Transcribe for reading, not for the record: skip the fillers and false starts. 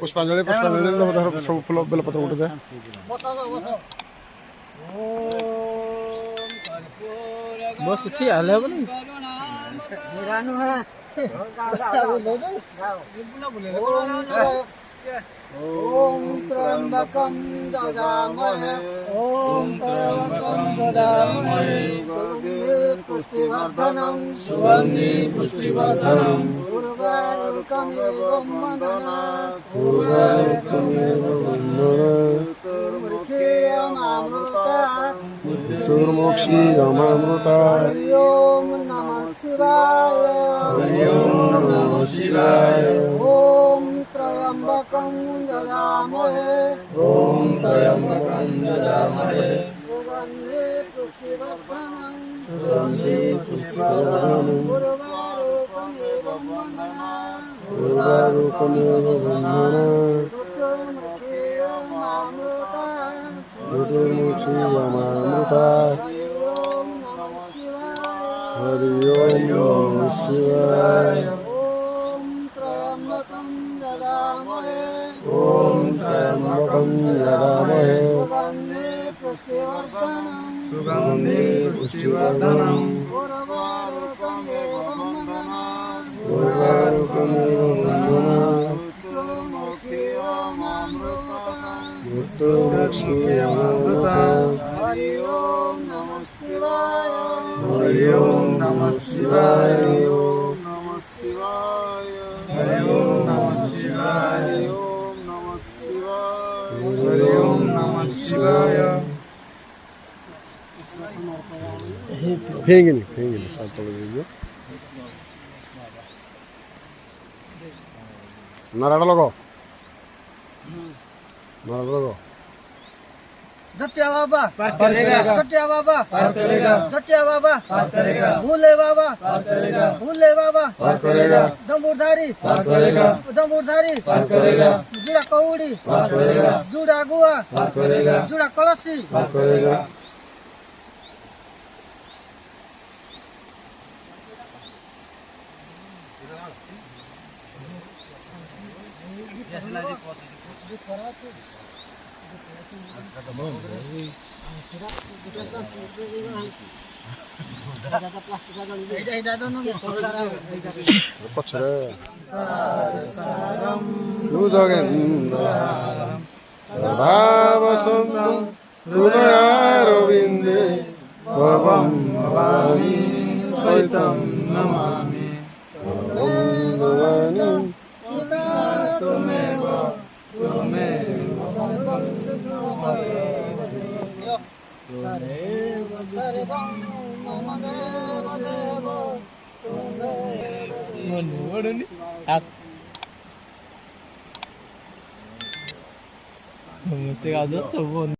पुष्पांजलि सब फुल बेलपत्र उठे जाए बस ठीक है ले बोली रानू है ओम त्र्यंबकं ददामहे ओम त्र्यंबकं ददामहे पुष्टिवर्धनं सुगंधि पुष्टिवर्धनम् उर्वारुकमेव वन्दनात् मृत्युर्मुक्षीयमामृतात् दुर्मोक्षीयमामृतात् हरि ओम नमः शिवाय हरि ओम नमः शिवाय ओम त्र्यंबकं ददामहे ओम त्र्यंबकं ददामहे सुगन्धि पुष्टिवर्धनं सुगंधि पुष्टिवर्धनम् उर्वारुकमेव वन्दनात् उर्वारुकमेव वन्दनात् मृत्युर्मुक्षीयमामृतात् दुर्मोक्षीयमामृतात् हरि ओम नमः शिवाय हरि ओम नमः शिवाय ओम त्र्यंबकं ददामहे ओम त्र्यंबकं ददामहे सुगन्धि पुष्टिवर्धनं सुगंधि पुष्टिवर्धनम् उर्वारुकमेव वन्दनात् उर्वारुकमेव वन्दनात् मृत्युर्मुक्षीयमामृतात् मृत्युर्मुक्षीयमामृतात् हरि ओम नमः शिवाय हरि ओम नमः शिवाय हरि ओम नमः शिवाय हरि ओम नमः शिवाय हरि ओम नमः शिवाय हरि ओम नमः शिवाय फेंगे नहीं नारायण लगाओ नारायण लगाओ जटिया बाबा पार करेगा जटिया बाबा पार करेगा जटिया बाबा पार करेगा भूले बाबा पार करेगा भूले बाबा पार करेगा डमरूधारी पार करेगा डमरूधारी पार करेगा जुड़ा कौड़ी पार करेगा जुड़ा गुआ पार करेगा जुड़ा कलसी पार करेगा पछरे लुजगेन्द्रहारं सदा वसन्तं हृदयारविन्दे भवं भवानी सहितं नमामि भवानी त्वमेव सर्वं मम देव देव त्वमेव